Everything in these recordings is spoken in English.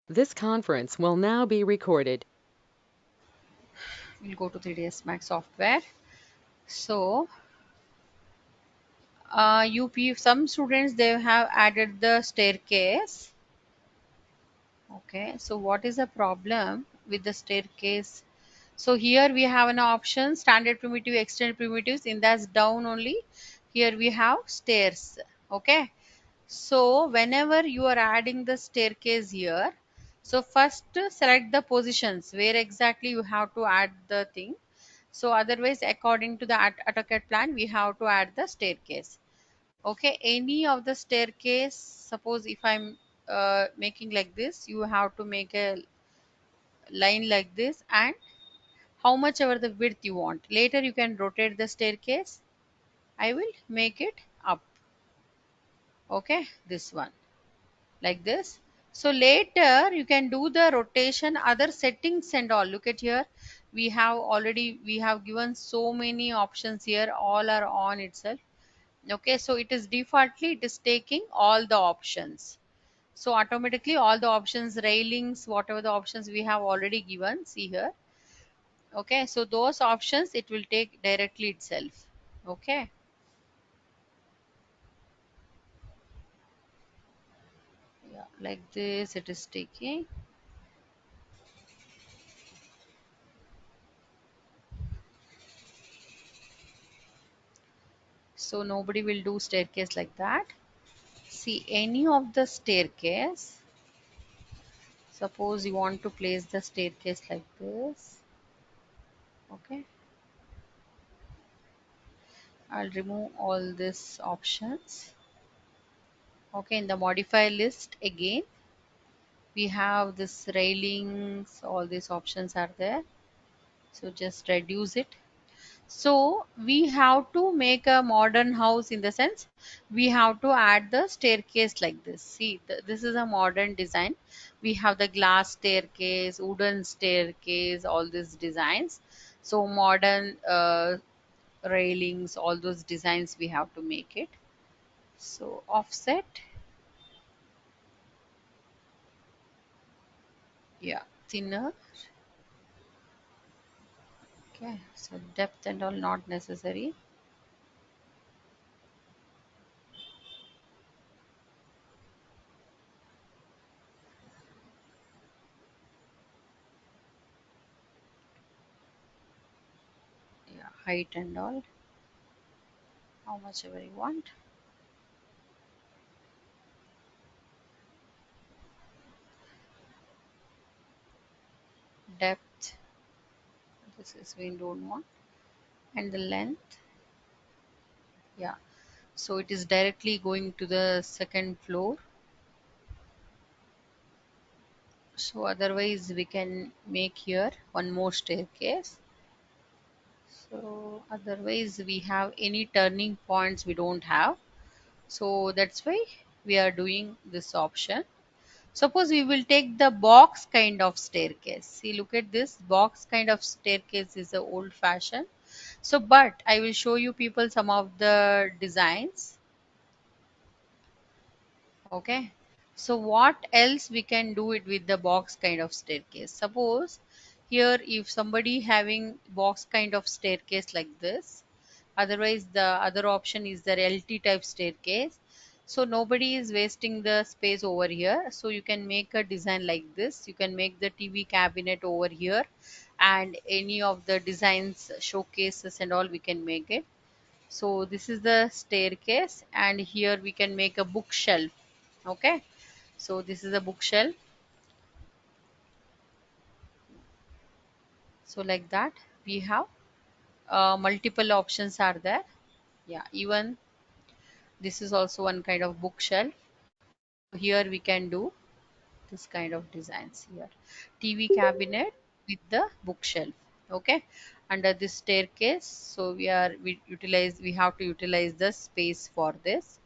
This conference will now be recorded. We'll go to 3ds Max software. So some students, they have added the staircase. Okay, so what is the problem with the staircase? So here we have an option standard primitive, extended primitives. In that's down only, here we have stairs. Okay, so whenever you are adding the staircase here, so first select the positions where exactly you have to add the thing. So otherwise, according to the AutoCAD plan, we have to add the staircase. Okay, any of the staircase, suppose if I'm making like this, you have to make a line like this, and how much ever the width you want. Later you can rotate the staircase. I will make it up. Okay, this one like this. So later you can do the rotation, other settings and all. Look at here, we have given so many options here, all are on itself. Okay, so it is defaultly, it is taking all the options. So automatically all the options, railings, whatever the options we have already given, see here. Okay, so those options it will take directly itself. Okay, yeah, like this it is taking. So nobody will do staircase like that. See, any of the staircase, suppose you want to place the staircase like this. Okay, I'll remove all these options. Okay, in the modify list again, we have this railings, all these options are there. So just reduce it. So we have to make a modern house, in the sense we have to add the staircase like this. See, this is a modern design. We have the glass staircase, wooden staircase, all these designs. So modern railings, all those designs we have to make it. So offset, yeah, thinner. Okay, so depth and all not necessary. Yeah, height and all, how much ever you want. Depth, this is we don't want. And the length, yeah, so it is directly going to the second floor. So otherwise we can make here one more staircase. So otherwise we have any turning points we don't have, so that's why we are doing this option. Suppose we will take the box kind of staircase. See, look at this box kind of staircase is a old fashioned. So but I will show you people some of the designs. Okay, so what else we can do it with the box kind of staircase? Suppose here if somebody having box kind of staircase like this, otherwise the other option is the LT type staircase. So nobody is wasting the space over here, so you can make a design like this. You can make the TV cabinet over here, and any of the designs, showcases and all, we can make it. So this is the staircase, and here we can make a bookshelf. Okay, so this is a bookshelf. So like that we have multiple options are there. Yeah, even this is also one kind of bookshelf. Here we can do this kind of designs here. TV cabinet with the bookshelf. Okay, under this staircase, so we have to utilize the space for this.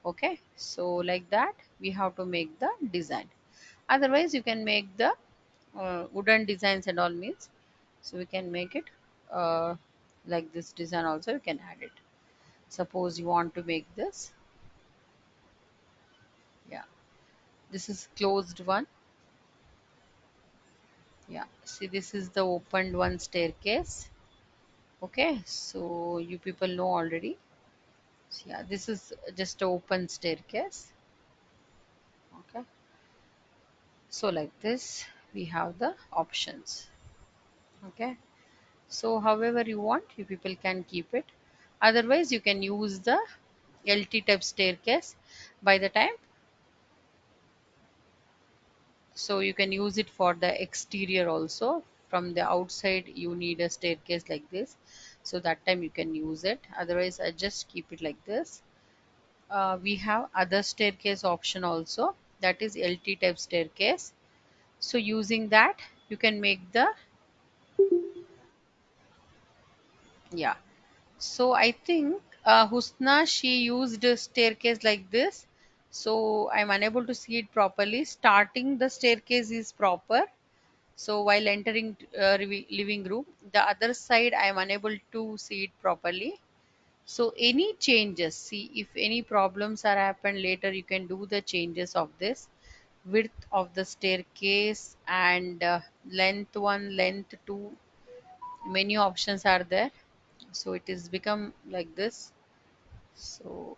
Okay, so like that we have to make the design. Otherwise you can make the wooden designs and all means, so we can make it uh, like this design also, you can add it. Suppose you want to make this, yeah, this is closed one. Yeah, see, this is the opened one staircase. Okay, so you people know already. So, yeah, this is just a open staircase. Okay, so like this we have the options. Okay, so however you want, you people can keep it. Otherwise, you can use the LT type staircase by the time. So you can use it for the exterior also. From the outside, you need a staircase like this. So that time you can use it. Otherwise, I just keep it like this. We have other staircase option also. That is LT type staircase. So using that, you can make the, yeah. So I think Husna, she used a staircase like this. So I'm unable to see it properly. Starting the staircase is proper. So while entering living room, the other side I am unable to see it properly. So any changes, see if any problems are happen later, you can do the changes of this width of the staircase and length one, length two. Many options are there. So it is become like this. So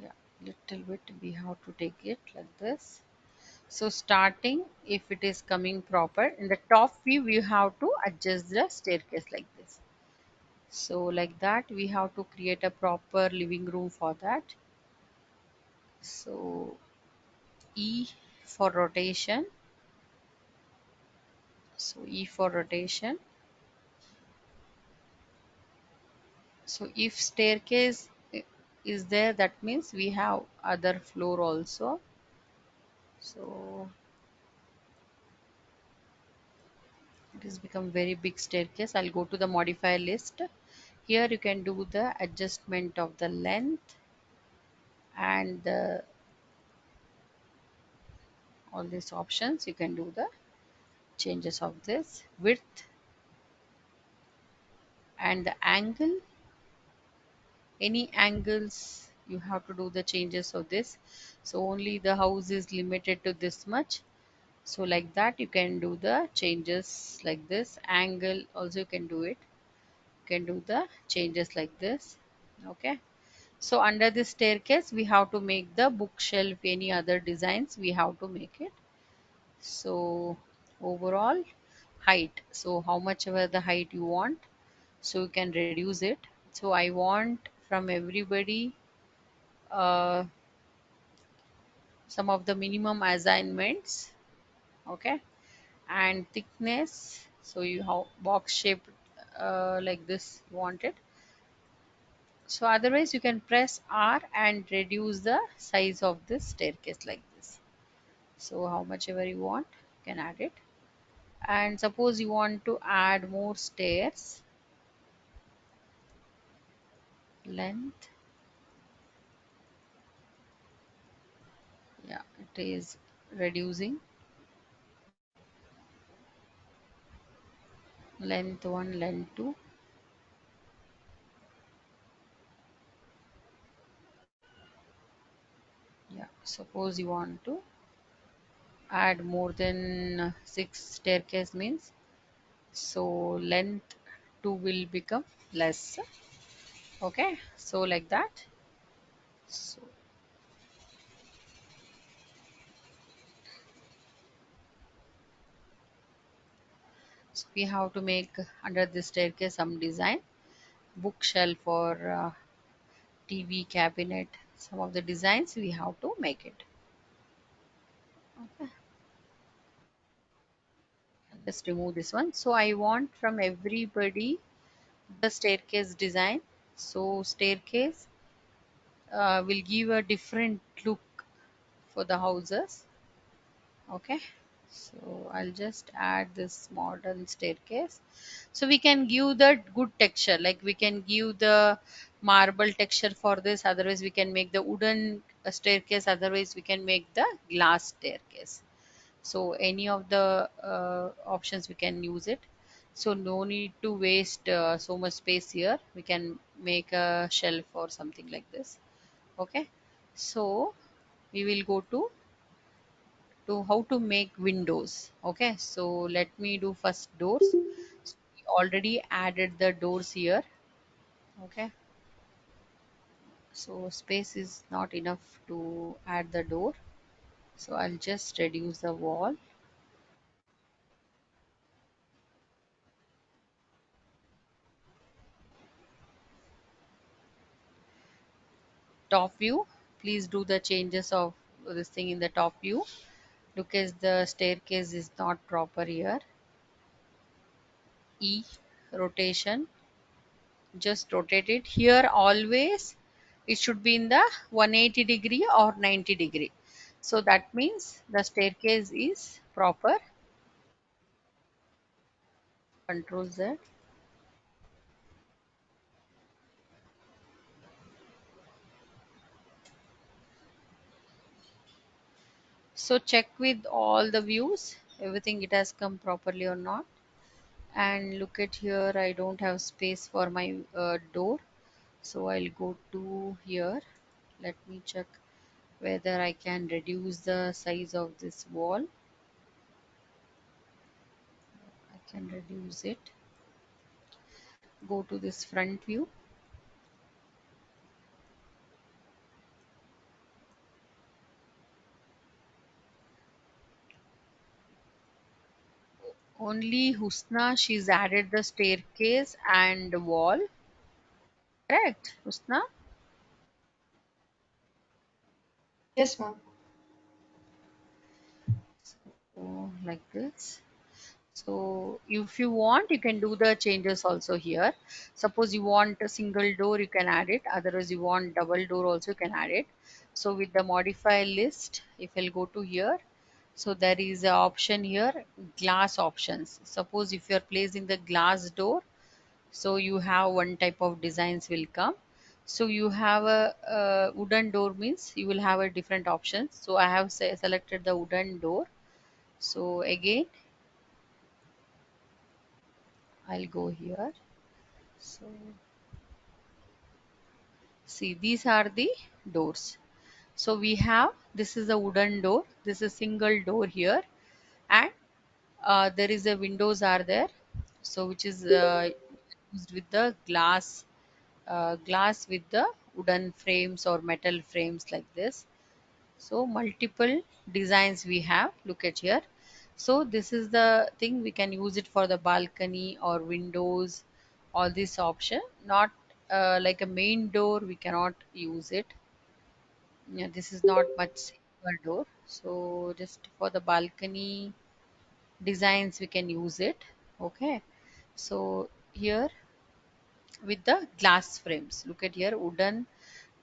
yeah, little bit we have to take it like this. So starting, if it is coming proper, in the top view, we have to adjust the staircase like this. So like that, we have to create a proper living room for that. So E for rotation. So E for rotation. So if staircase is there, that means we have other floor also. So it has become very big staircase. I'll go to the modifier list. Here you can do the adjustment of the length and all these options. You can do the changes of this width and the angle. Any angles you have to do the changes of this. So only the house is limited to this much. So like that you can do the changes like this. Angle also you can do it. You can do the changes like this. Okay. So under this staircase, we have to make the bookshelf, any other designs, we have to make it. So overall height. So how much ever the height you want, so you can reduce it. So I want from everybody uh, some of the minimum assignments. Okay. And thickness. So you have box shape like this you want it. So otherwise you can press R and reduce the size of this staircase like this. So how much ever you want, you can add it. And suppose you want to add more stairs, length, yeah, it is reducing, length 1, length 2, yeah. Suppose you want to add more than 6 staircase means, so length 2 will become less. Okay, so like that. So, so we have to make under this staircase some design, bookshelf or TV cabinet, some of the designs we have to make it. Okay, just remove this one. So I want from everybody the staircase design. So staircase will give a different look for the houses. Okay, so I'll just add this modern staircase. So we can give the good texture, like we can give the marble texture for this. Otherwise, we can make the wooden staircase. Otherwise, we can make the glass staircase. So any of the options we can use it. So no need to waste so much space here. We can make a shelf or something like this. Okay, so we will go to how to make windows. Okay, so let me do first doors. So we already added the doors here. Okay, so space is not enough to add the door, so I'll just reduce the wall. Top view, please do the changes of this thing in the top view because the staircase is not proper here. E, rotation, just rotate it here. Always it should be in the 180 degree or 90 degree, so that means the staircase is proper. Control Z. So check with all the views, everything it has come properly or not. And look at here, I don't have space for my door, so I'll go to here. Let me check whether I can reduce the size of this wall. I can reduce it. Go to this front view. Only Husna, she's added the staircase and wall. Correct, Husna? Yes, ma'am. So, like this. So, if you want, you can do the changes also here. Suppose you want a single door, you can add it. Otherwise, you want double door also, you can add it. So, with the modify list, if I'll go to here, so there is a option here, glass options. Suppose if you are placing the glass door, so you have one type of designs will come. So you have a wooden door means you will have a different options. So I have selected the wooden door. So again I'll go here. So see, these are the doors. So we have, this is a wooden door, this is single door here, and there is a windows are there, so which is used with the glass with the wooden frames or metal frames like this. So multiple designs we have, look at here. So this is the thing, we can use it for the balcony or windows, all this option. Not like a main door, we cannot use it. Yeah, this is not much safer door. So just for the balcony designs we can use it. Okay, so here with the glass frames, look at here, wooden.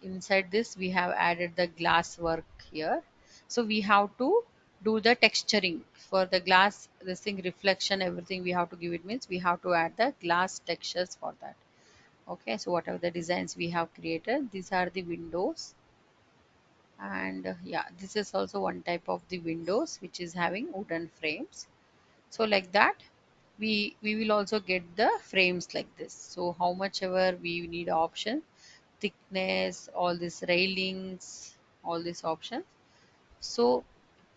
Inside this we have added the glass work here. So we have to do the texturing for the glass, this thing reflection, everything we have to give it, means we have to add the glass textures for that. Okay, so whatever the designs we have created, these are the windows. And yeah, this is also one type of the windows which is having wooden frames. So like that we will also get the frames like this. So how much ever we need option, thickness, all these railings, all these options. So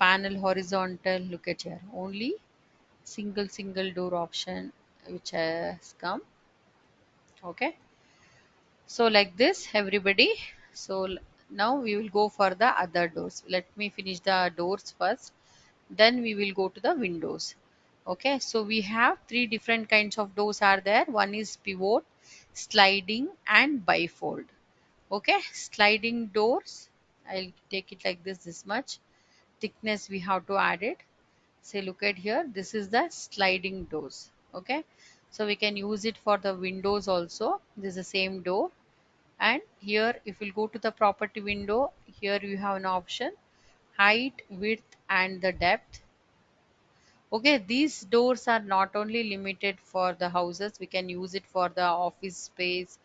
panel horizontal, look at here, only single door option which has come. Okay, so like this everybody. So now we will go for the other doors. Let me finish the doors first, then we will go to the windows. Okay, so we have three different kinds of doors are there. One is pivot, sliding and bifold. Okay, sliding doors, I'll take it like this much thickness we have to add it. Say, look at here, this is the sliding doors. Okay, so we can use it for the windows also. This is the same door. And here if we go to the property window, here you have an option, height, width and the depth. Okay, these doors are not only limited for the houses, we can use it for the office space,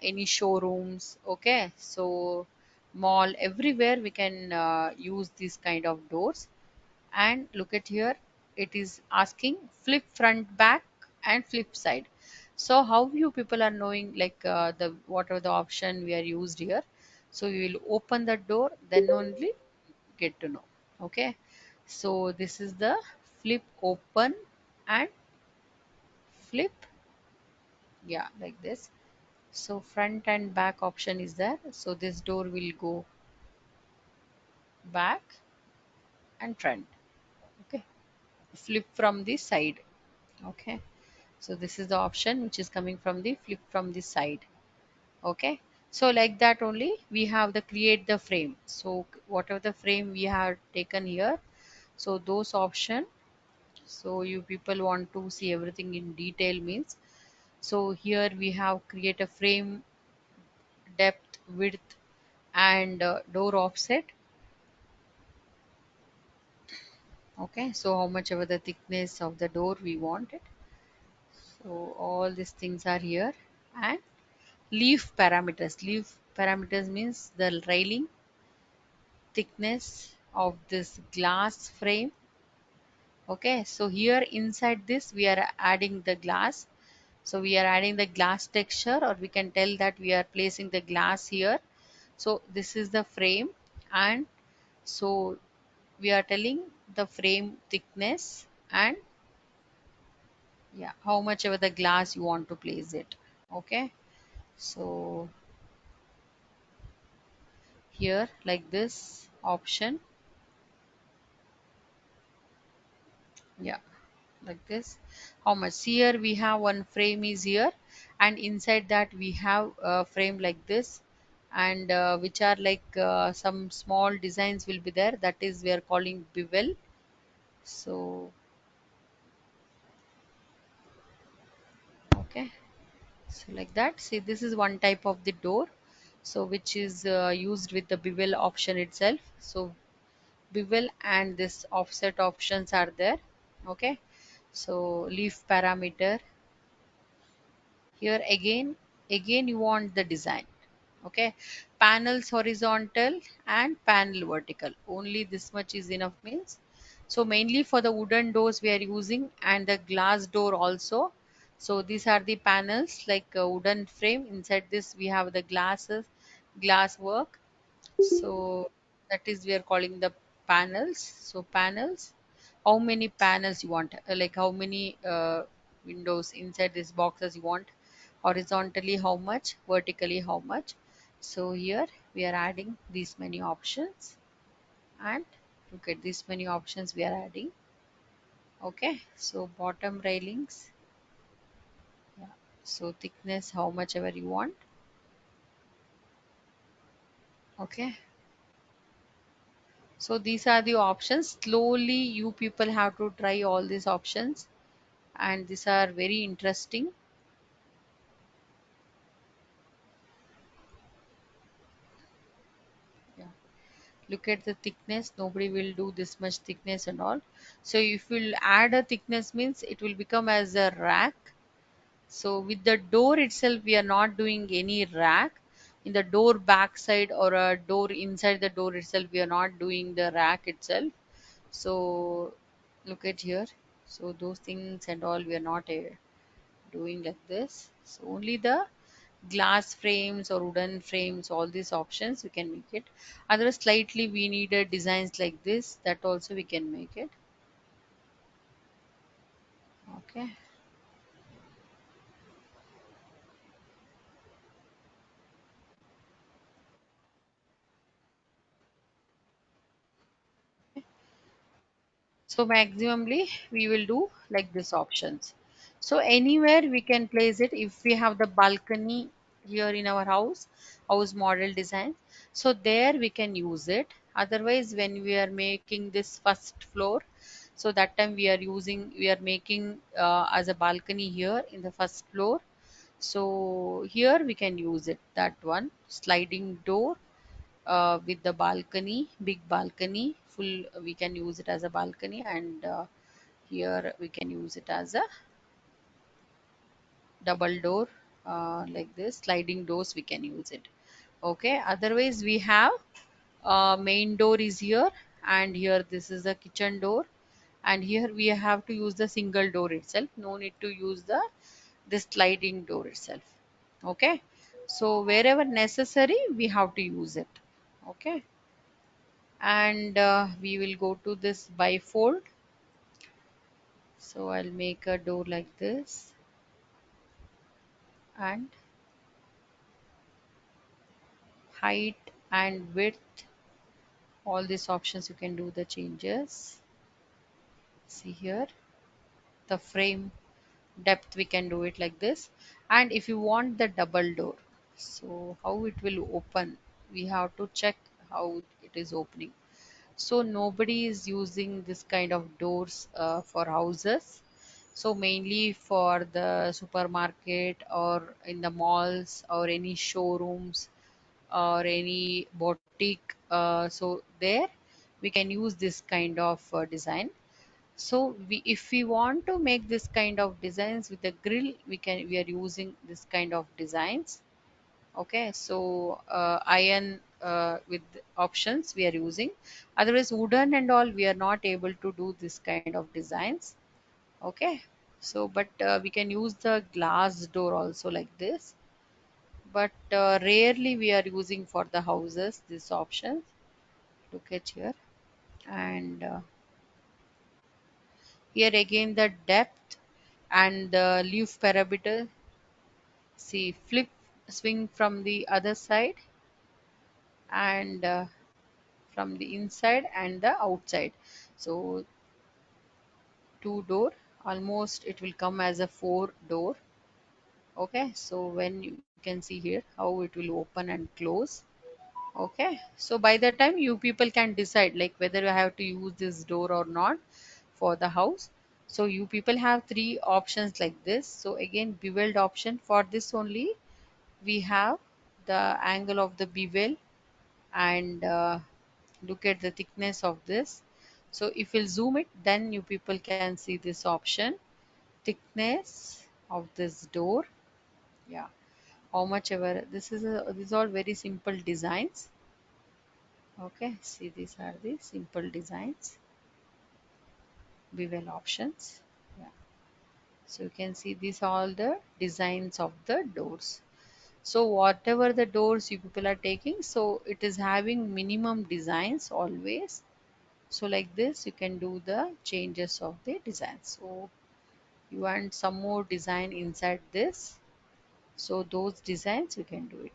any showrooms. Okay, so mall, everywhere we can use these kind of doors. And look at here, it is asking flip front back and flip side. So how you people are knowing like the whatever the option we are used here? So you will open the door, then only get to know. Okay. So this is the flip open and flip. Yeah, like this. So front and back option is there. So this door will go back and front. Okay. Flip from the side. Okay. So this is the option which is coming from the flip from the side. Okay. So like that only we have the create the frame. So whatever the frame we have taken here, so those option, so you people want to see everything in detail means, so here we have create a frame, depth, width, and door offset. Okay, so how much ever the thickness of the door we want it. So all these things are here. And leaf parameters. Leaf parameters means the railing thickness of this glass frame. Okay, so here inside this we are adding the glass. So we are adding the glass texture, or we can tell that we are placing the glass here. So this is the frame, and so we are telling the frame thickness and yeah, how much ever the glass you want to place it. Okay, so here like this option, yeah, like this. How much here we have one frame is here, and inside that we have a frame like this, and which are like some small designs will be there, that is we are calling bevel. So okay, so like that, see this is one type of the door, so which is used with the bevel option itself. So bevel and this offset options are there. Okay, so leaf parameter. Here again you want the design. Okay, panels horizontal and panel vertical, only this much is enough means. So mainly for the wooden doors we are using, and the glass door also. So these are the panels like a wooden frame, inside this we have the glasses, glass work. So that is we are calling the panels. So panels, how many panels you want? Like how many windows inside this boxes you want? Horizontally how much? Vertically how much? So here we are adding these many options, and look at these many options we are adding. Okay, so bottom railings. Yeah. So thickness how much ever you want. Okay. So these are the options. Slowly you people have to try all these options, and these are very interesting. Yeah. Look at the thickness. Nobody will do this much thickness and all. So if you'll add a thickness means it will become as a rack. So with the door itself, we are not doing any rack. In the door backside or a door inside the door itself, we are not doing the rack itself. So look at here. So those things and all we are not doing like this. So only the glass frames or wooden frames, all these options we can make it. Otherwise, slightly we need a designs like this. That also we can make it. Okay. So maximally we will do like this options. So anywhere we can place it if we have the balcony here in our house model design. So there we can use it. Otherwise, when we are making this first floor, so that time we are making as a balcony here in the first floor. So here we can use it, that one sliding door with the balcony, big balcony, full, we can use it as a balcony, and here we can use it as a double door, like this, sliding doors we can use it. Okay, otherwise we have main door is here, and here this is the kitchen door, and here we have to use the single door itself, no need to use the this sliding door itself. Okay, so wherever necessary we have to use it. Okay, and we will go to this bifold. So I'll make a door like this, and height and width, all these options you can do the changes. See here, the frame depth we can do it like this. And if you want the double door, so how it will open, we have to check how it is opening. So nobody is using this kind of doors for houses. So mainly for the supermarket or in the malls or any showrooms or any boutique. So there we can use this kind of design. So if we want to make this kind of designs with the grill, we are using this kind of designs. Okay, so iron with options we are using. Otherwise, wooden and all we are not able to do this kind of designs. Okay, so but we can use the glass door also like this. But rarely we are using for the houses this option. Look at here, and here again the depth and the leaf parameter. See, flip, swing from the other side, and from the inside and the outside. So two door, almost it will come as a four door. Okay, so when you can see here how it will open and close. Okay, so by the time you people can decide like whether you have to use this door or not for the house. So you people have three options like this. So again, beveled option for this only, we have the angle of the bevel, and look at the thickness of this. So if we'll zoom it, then you people can see this option, thickness of this door. Yeah, how much ever these are very simple designs. Okay, see, these are the simple designs, bevel options. Yeah, so you can see these are all the designs of the doors. So whatever the doors you people are taking, so it is having minimum designs always. So like this you can do the changes of the design. So you want some more design inside this, so those designs you can do it.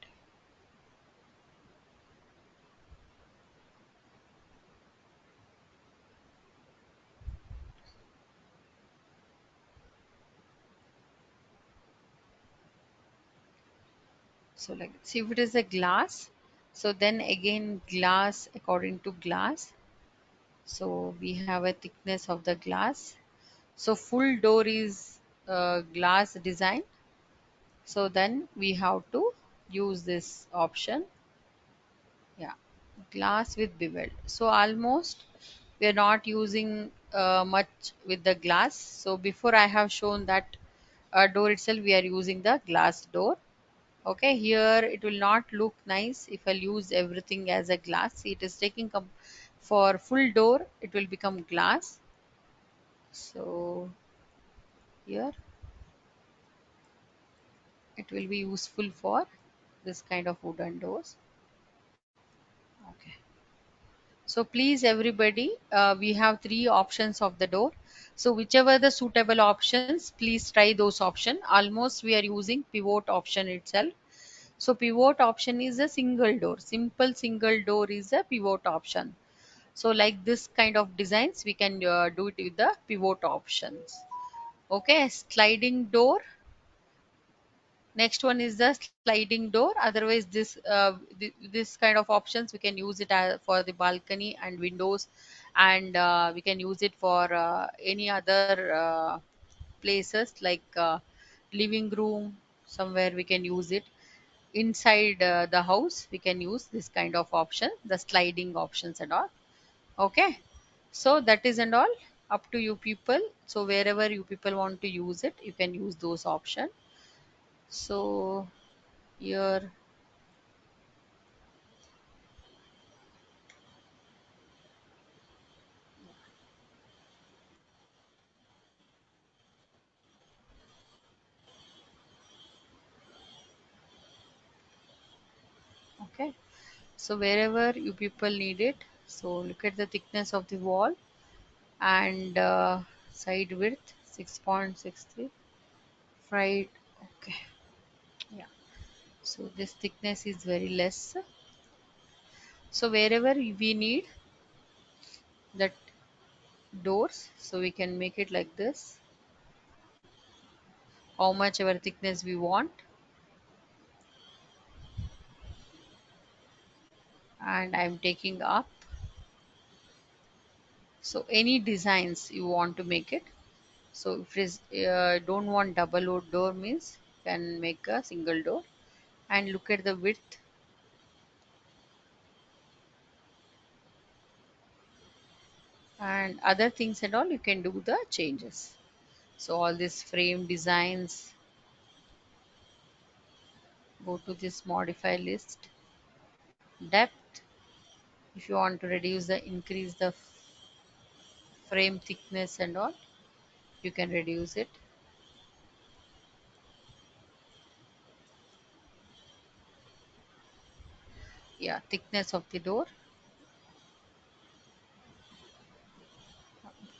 So like, see, if it is a glass, so then again glass according to glass. So we have a thickness of the glass. So full door is glass design. So then we have to use this option. Yeah, glass with bevel. So almost we are not using much with the glass. So before I have shown that door itself, we are using the glass door. Okay, here it will not look nice if I'll use everything as a glass. See, it is taking for full door, it will become glass. So here it will be useful for this kind of wooden doors. Okay. So please everybody, we have three options of the door. So whichever the suitable options, please try those option. Almost we are using pivot option itself. So pivot option is a single door. Simple single door is a pivot option. So like this kind of designs, we can do it with the pivot options. Okay, sliding door. Next one is the sliding door. Otherwise, this kind of options we can use it for the balcony and windows, and we can use it for any other places like living room. Somewhere we can use it inside the house. We can use this kind of option, the sliding options and all. Okay, so that is and all up to you people. So wherever you people want to use it, you can use those options. So here, Okay, so wherever you people need it, so look at the thickness of the wall and side width 6.63, right? Okay, yeah, so this thickness is very less. So wherever we need that doors, so we can make it like this, how much ever thickness we want. And I'm taking up. So any designs you want to make it. So if it is don't want double door means can make a single door. And look at the width and other things and all, you can do the changes. So all these frame designs, go to this modify list, depth. If you want to reduce the increase the frame thickness and all, you can reduce it. Yeah, thickness of the door,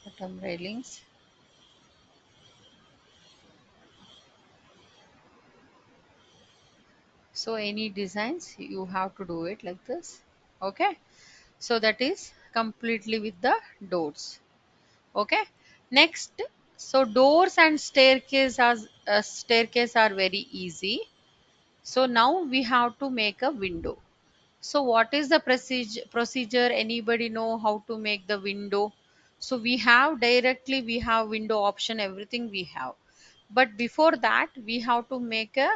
bottom railings. So any designs you have to do it like this. Okay, so that is completely with the doors. Okay, next, so doors and staircase are very easy. So now we have to make a window. So what is the procedure? Anybody know how to make the window? So we have window option, everything we have. But before that, we have to make a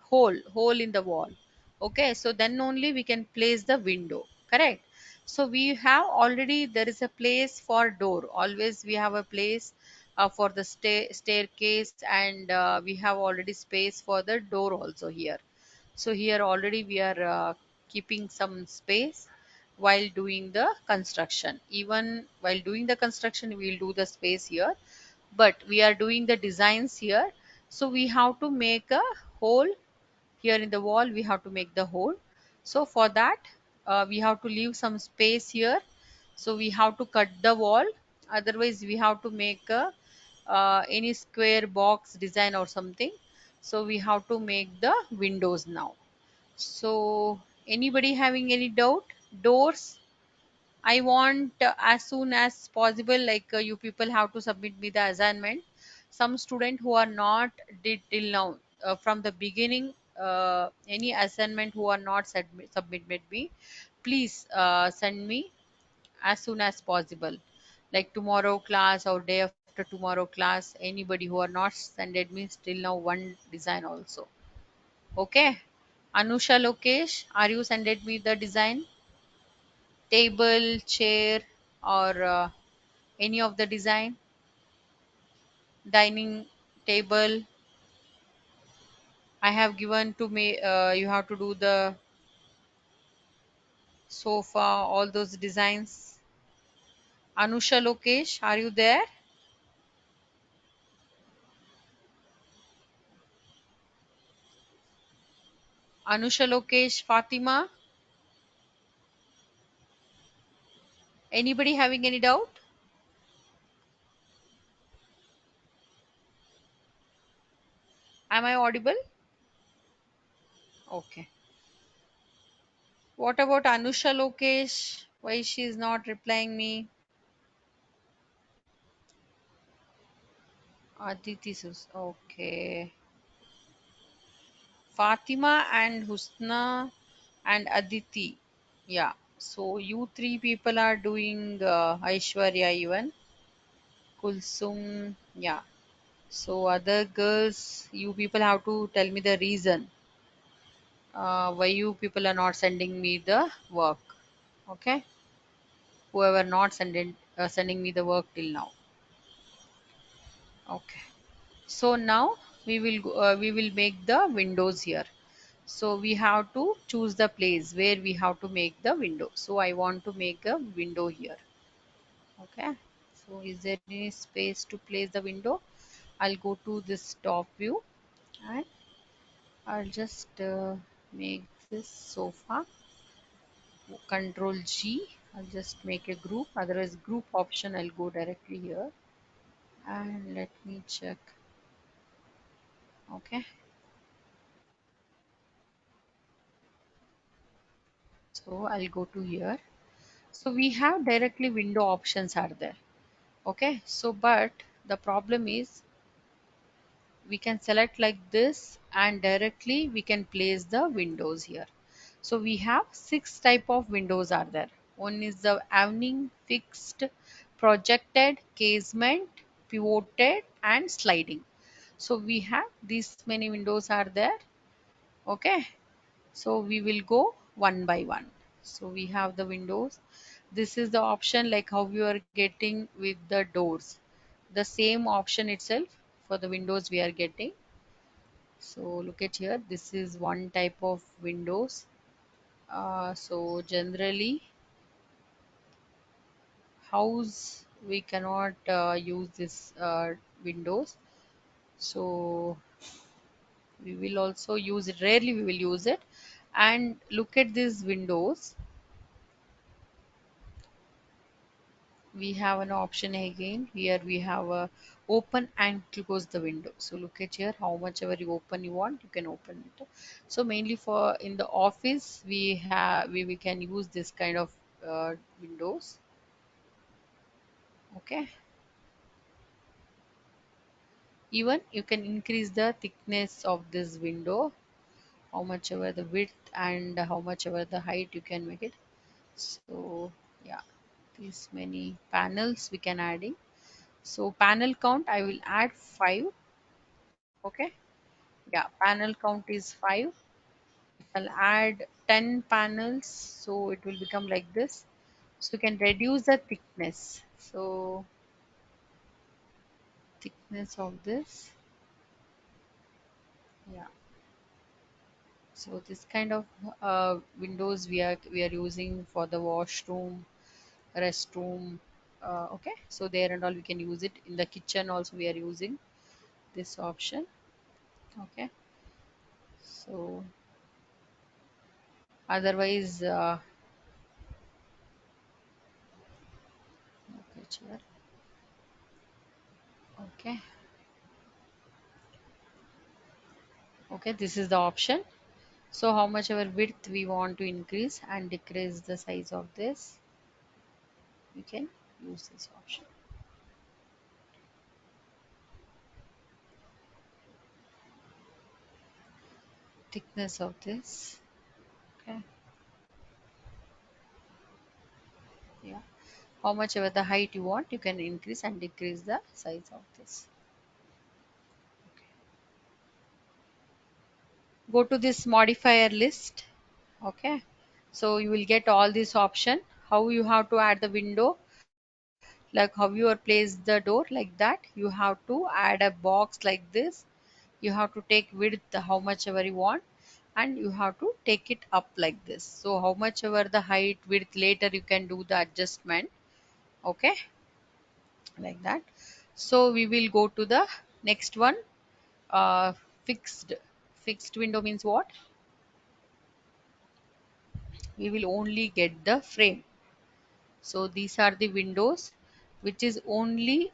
hole in the wall. Okay, so then only we can place the window. Correct. So we have already there is a place for door. Always we have a place for the staircase, and we have already space for the door also here. So here already we are keeping some space while doing the construction. Even while doing the construction, we will do the space here, but we are doing the designs here. So we have to make a hole here in the wall. We have to make the hole. So for that, we have to leave some space here. So we have to cut the wall. Otherwise, we have to make a any square box design or something. So we have to make the windows now. So, anybody having any doubt? Doors, I want as soon as possible, like you people have to submit me the assignment. Some student who are not did till now from the beginning, any assignment who are not submitted me, please send me as soon as possible. Like tomorrow class or day after tomorrow class, anybody who are not sended me still now one design also. Okay. Anusha Lokesh, are you sended me the design? Table, chair, or any of the design? Dining table. I have given to me, you have to do the sofa, all those designs. Anusha Lokesh, are you there? Anusha Lokesh, Fatima, anybody having any doubt? Am I audible? Okay. What about Anusha Lokesh? Why she is not replying me? Aditi Sus. Okay. Fatima and Husna and Aditi. Yeah. So you three people are doing Aishwarya even. Kulsum. Yeah. So other girls, you people have to tell me the reason why you people are not sending me the work. Okay. Whoever not sending me the work till now. Okay. So now we will make the windows here. So we have to choose the place where we have to make the window. So I want to make a window here. Okay. So is there any space to place the window? I'll go to this top view and I'll just make this sofa. Control G. I'll just make a group. Otherwise, group option, I'll go directly here. And let me check. Okay. So I'll go to here. So we have directly window options are there. Okay. So, but the problem is we can select like this and directly we can place the windows here. So we have 6 type of windows are there. One is the awning, fixed, projected, casement, pivoted and sliding. So we have these many windows are there. Okay. So we will go one by one. So we have the windows. This is the option like how you are getting with the doors. The same option itself for the windows we are getting. So look at here, this is one type of windows. So generally house we cannot use this windows. So we will also use it, rarely we will use it. And look at these windows, we have an option again here, we have a open and close the window. So look at here, how much ever you open you want you can open it. So mainly for in the office we have we can use this kind of windows. Okay. Even you can increase the thickness of this window, how much ever the width and how much ever the height you can make it. So yeah, these many panels we can adding. So panel count I will add 5. Okay. Yeah, panel count is 5. I'll add 10 panels, so it will become like this. So you can reduce the thickness. So thickness of this, yeah. So this kind of windows we are using for the washroom, restroom. Okay, so there and all we can use it in the kitchen also we are using this option. Okay, so otherwise, okay, chair. Okay. Okay, this is the option. So how much our width we want to increase and decrease the size of this, we can use this option. Thickness of this. Okay. Yeah. How much ever the height you want, you can increase and decrease the size of this. Go to this modifier list. Okay. So you will get all this option. How you have to add the window, like how you are place the door like that. You have to add a box like this. You have to take width how much ever you want and you have to take it up like this. So how much ever the height width later you can do the adjustment. Okay, like that. So we will go to the next one. uh, fixed fixed window means what? We will only get the frame. So these are the windows which is only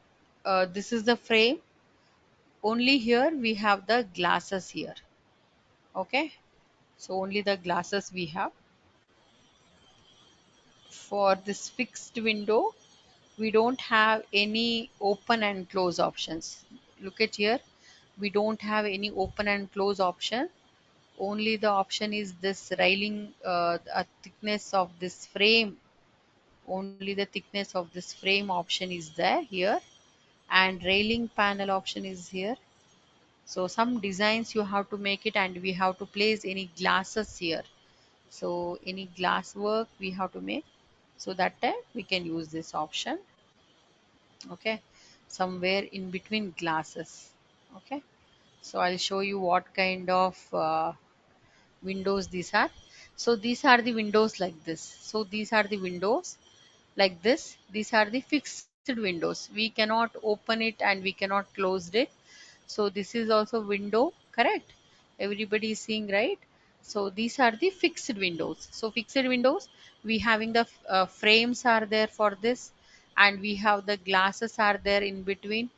this is the frame. Only here we have the glasses here. Okay, so only the glasses we have. For this fixed window we don't have any open and close options. Look at here, we don't have any open and close option. Only the option is this railing, thickness of this frame. Only the thickness of this frame option is there here, and railing panel option is here. So some designs you have to make it and we have to place any glasses here. So any glass work we have to make, so that time we can use this option. Okay, somewhere in between glasses. Okay, so I'll show you what kind of windows these are. So these are the windows like this. So these are the windows like this. These are the fixed windows, we cannot open it and we cannot close it. So this is also window, correct? Everybody is seeing, right? So these are the fixed windows. So fixed windows, we having the frames are there for this, and we have the glasses are there in between.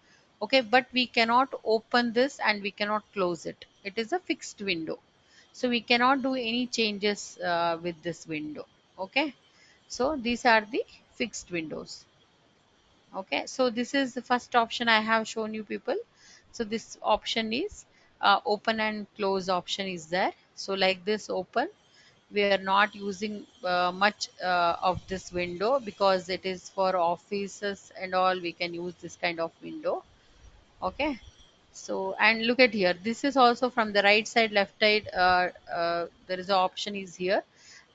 Okay, but we cannot open this and we cannot close it. It is a fixed window. So we cannot do any changes with this window. Okay, so these are the fixed windows. Okay, so this is the first option I have shown you people. So this option is open and close option is there. So like this open, we are not using much of this window because it is for offices and all, we can use this kind of window. Okay, so and look at here, this is also from the right side left side, there is a option is here.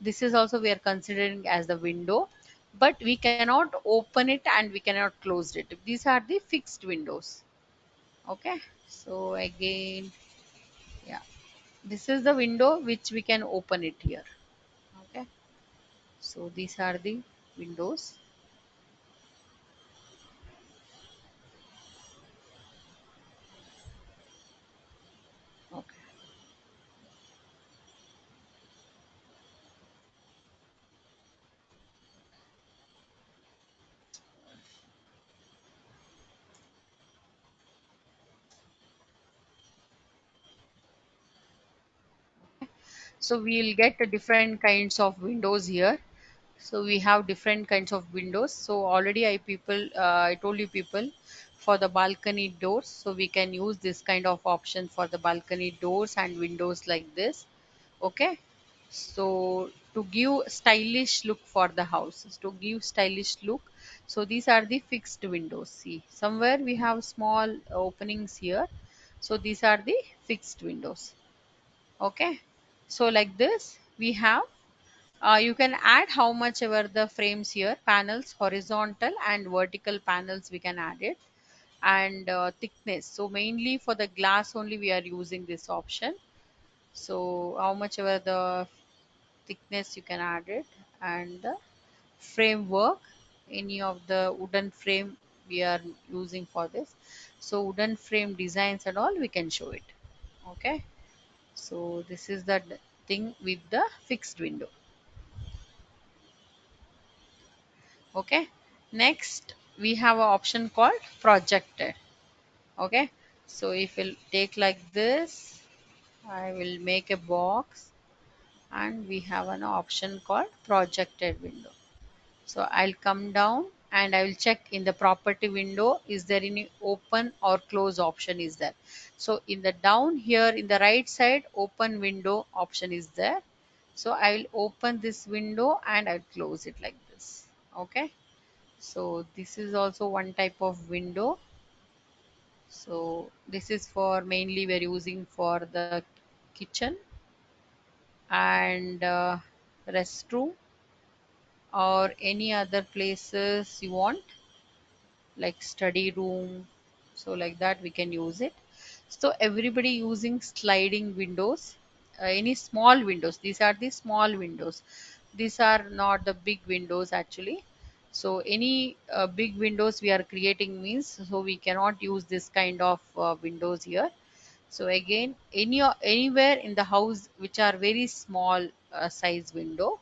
This is also we are considering as the window, but we cannot open it and we cannot close it. These are the fixed windows. Okay, so again, yeah, this is the window which we can open it here. Okay, so these are the windows. Okay, so we'll get different kinds of windows here. So we have different kinds of windows. So already I told you people, for the balcony doors, so we can use this kind of option for the balcony doors and windows like this. Okay, so to give stylish look for the house, to give stylish look, so these are the fixed windows. See, somewhere we have small openings here, so these are the fixed windows. Okay, so like this we have, you can add how much ever the frames here, panels, horizontal and vertical panels we can add it, and thickness. So mainly for the glass only we are using this option. So how much ever the thickness you can add it, and the framework, any of the wooden frame we are using for this. So wooden frame designs and all we can show it. Okay, so this is the thing with the fixed window. Okay, next we have an option called projected. Okay, so if we'll take like this, I will make a box, and we have an option called projected window. So I'll come down and I will check in the property window, is there any open or close option is there. So in the down here in the right side, open window option is there. So I will open this window and I'll close it like this. Okay, so this is also one type of window. So this is for mainly we're using for the kitchen and restroom or any other places you want, like study room. So like that we can use it. So everybody using sliding windows, any small windows, these are the small windows, these are not the big windows actually. So any big windows we are creating means, so we cannot use this kind of windows here. So again, anywhere in the house which are very small size window,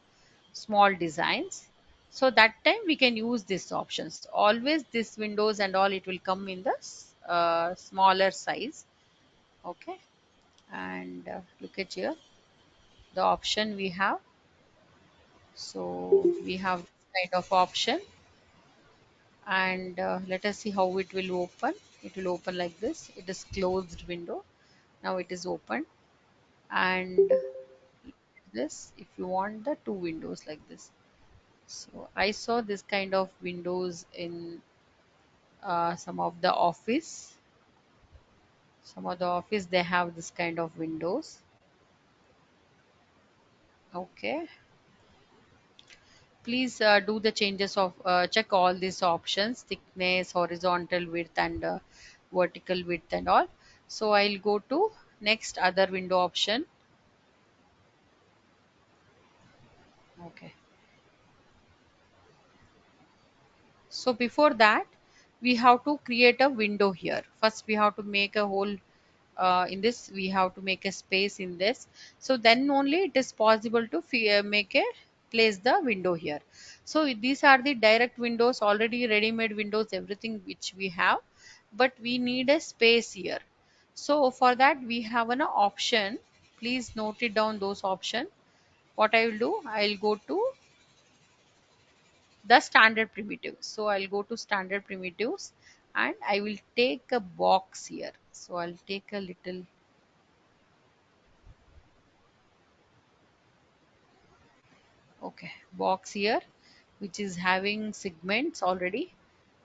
small designs, so that time we can use these options. Always this windows and all, it will come in the smaller size. Okay, and look at here the option we have. So we have this kind of option, and let us see how it will open. It will open like this. It is closed window. Now it is open, and this if you want the two windows like this. So I saw this kind of windows in some of the office. Some of the office they have this kind of windows. Okay, please do the changes of check all these options: thickness, horizontal width, and vertical width and all. So I'll go to next other window option. Okay, so before that we have to create a window here. First we have to make a whole in this we have to make a space in this, so then only it is possible to make a place the window here. So these are the direct windows, already ready made windows, everything which we have, but we need a space here. So for that we have an option. Please note it down, those option. What I will do, I'll go to the standard primitives. So I'll go to standard primitives and I will take a box here. So I'll take a little, okay, box here which is having segments already.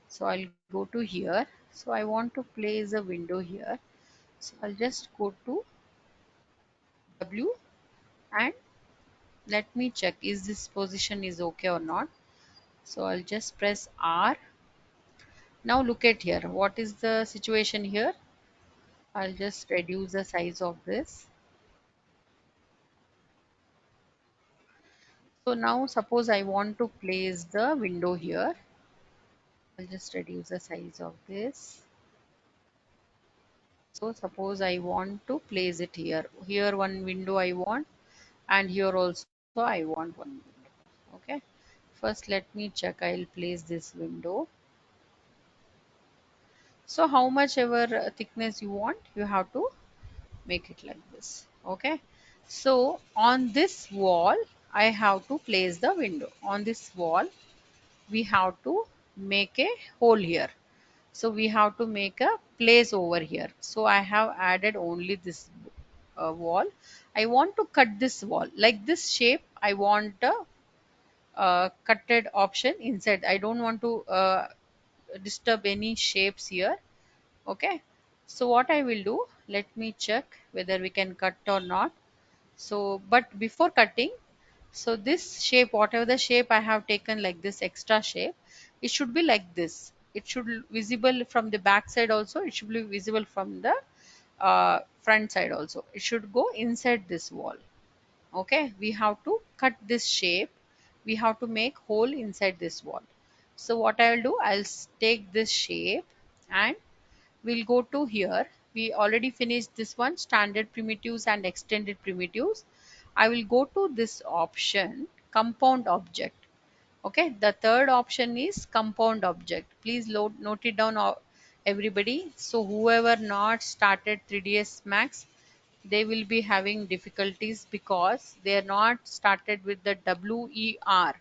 So I'll go to here. So I want to place a window here. So I'll just go to W and let me check is this position is okay or not. So I'll just press R. Now look at here. What is the situation here? I'll just reduce the size of this. So now suppose I want to place the window here. I'll just reduce the size of this. So suppose I want to place it here. Here one window I want, and here also I want one window. Okay. First let me check. I'll place this window. So how much ever thickness you want, you have to make it like this. Okay. So on this wall, I have to place the window. On this wall, we have to make a hole here. So we have to make a place over here. So I have added only this wall. I want to cut this wall like this shape. I want a cutted option inside. I don't want to disturb any shapes here. Okay. So what I will do, let me check whether we can cut or not. So but before cutting, so this shape, whatever the shape I have taken, like this extra shape, it should be like this. It should visible from the back side also. It should be visible from the front side also. It should go inside this wall. Okay, we have to cut this shape. We have to make hole inside this wall. So what I will do, I'll take this shape and we'll go to here. We already finished this one, standard primitives and extended primitives. I will go to this option, compound object. Okay, the third option is compound object. Please note it down, everybody. So whoever not started 3ds Max, they will be having difficulties because they are not started with the WER.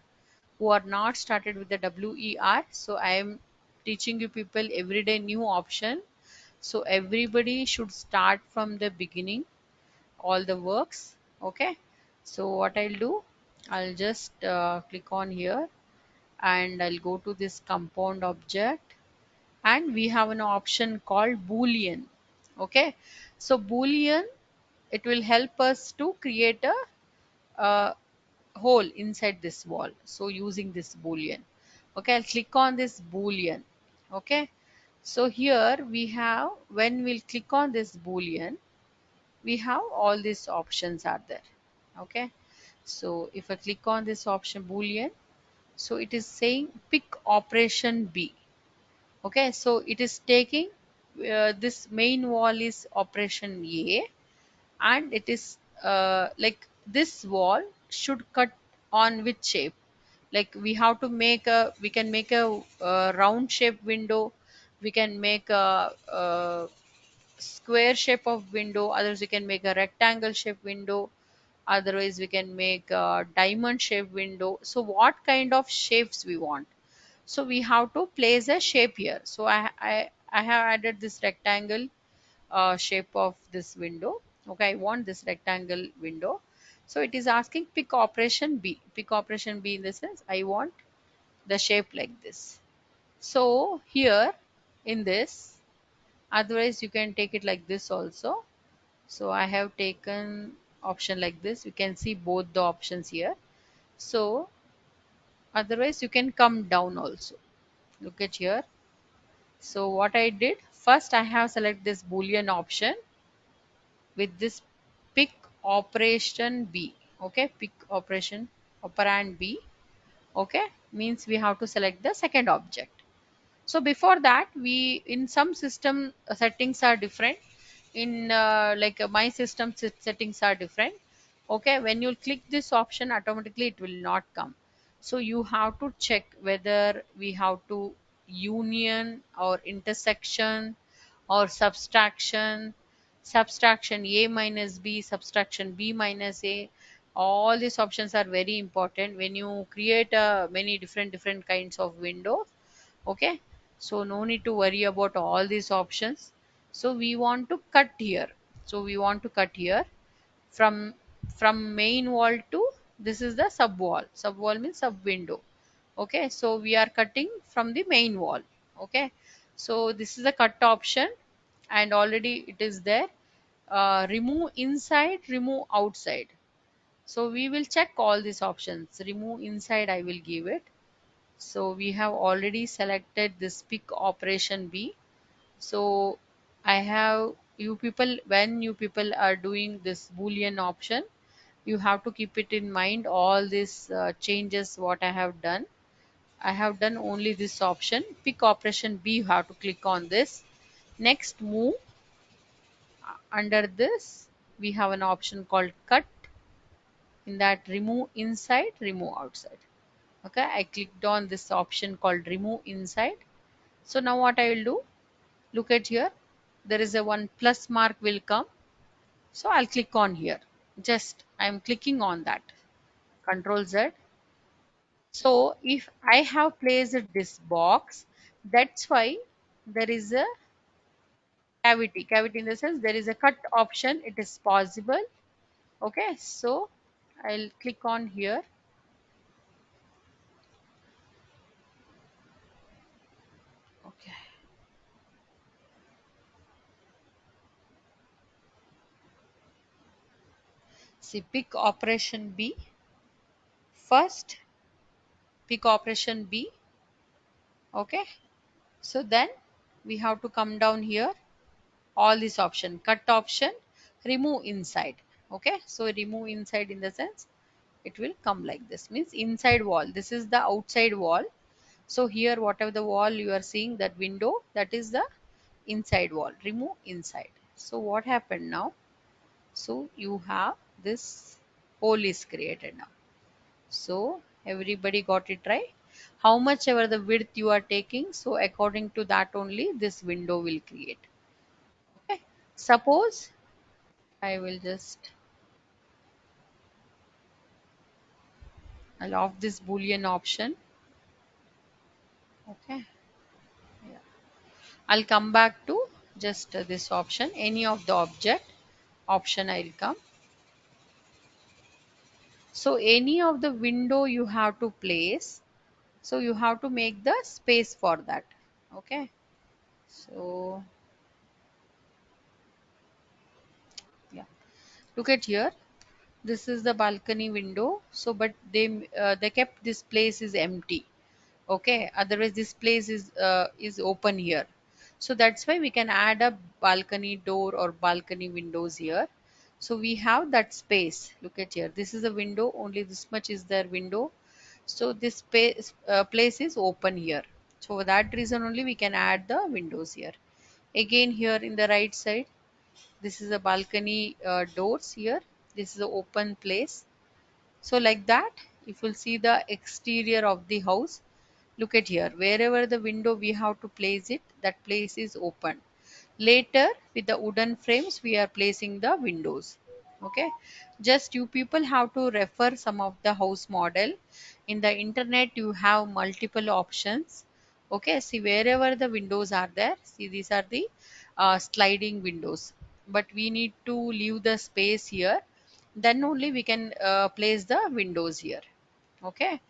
Who are not started with the WER. So I am teaching you people everyday new option. So everybody should start from the beginning, all the works. Okay. So what I'll do, I'll just click on here and I'll go to this compound object and we have an option called Boolean. Okay. So Boolean, it will help us to create a hole inside this wall. So using this Boolean. Okay. I'll click on this Boolean. Okay. So here we have, when we'll click on this Boolean, we have all these options are there. Okay. So if I click on this option Boolean, so it is saying pick operation B. Okay, so it is taking this main wall is operation A, and it is like this wall should cut on which shape. Like we have to make a, we can make a, round shape window, we can make a square shape of window, others we can make a rectangle shape window, otherwise we can make a diamond shape window. So what kind of shapes we want, so we have to place a shape here. So I have added this rectangle shape of this window. Okay, I want this rectangle window. So it is asking pick operation B. Pick operation B in the sense I want the shape like this. So here in this, otherwise you can take it like this also. So I have taken option like this. You can see both the options here. So otherwise you can come down also. Look at here. So what I did, first I have select this Boolean option with this pick operation B. Okay, pick operation operand B. Okay, means we have to select the second object. So before that, we in some system settings are different. in my system settings are different. Okay, when you click this option, automatically it will not come. So you have to check whether we have to union or intersection or subtraction a minus b, subtraction b minus a. All these options are very important when you create many different kinds of windows. Okay, so no need to worry about all these options. So we want to cut here. So we want to cut here from main wall to, this is the sub wall. Sub wall means sub window. Okay, so we are cutting from the main wall. Okay, so this is the cut option, and already it is there. Remove inside, remove outside. So we will check all these options. Remove inside, I will give it. So we have already selected this pick operation B. So I have, you people, when you people are doing this boolean option, you have to keep it in mind all these changes what I have done. I have done only this option. Pick operation B, you have to click on this. Next, move. Under this, we have an option called cut. In that, remove inside, remove outside. Okay, I clicked on this option called remove inside. So now what I will do, look at here, there is a one plus mark will come. So I'll click on here. Just I'm clicking on that. Control Z. So if I have placed this box, that's why there is a cavity. Cavity in the sense there is a cut option. It is possible. Okay, so I'll click on here. Okay. See, pick operation B. First, pick operation B. Okay. So then we have to come down here. All this option, cut option, remove inside. Okay. So remove inside in the sense it will come like this, means inside wall. This is the outside wall. So here whatever the wall you are seeing, that window, that is the inside wall. Remove inside. So what happened now? So you have this hole is created now. So everybody got it right. How much ever the width you are taking, so according to that only this window will create. Okay. Suppose I will just, I'll off this boolean option. Okay. Yeah. I'll come back to just this option, any of the object option I'll come. So any of the window you have to place. So you have to make the space for that. Okay. So yeah, look at here. This is the balcony window. So, but they kept this place is empty. Okay, otherwise this place is open here. So that's why we can add a balcony door or balcony windows here. So we have that space. Look at here, this is a window, only this much is their window. So this space place is open here. So for that reason only we can add the windows here. Again here in the right side, this is a balcony doors here. This is an open place. So like that, if you'll see the exterior of the house, look at here. Wherever the window we have to place it, that place is open. Later, with the wooden frames, we are placing the windows. Okay. Just you people have to refer some of the house model. In the internet, you have multiple options. Okay. See, wherever the windows are there, see, these are the sliding windows. But we need to leave the space here. Then only we can place the windows here. Okay,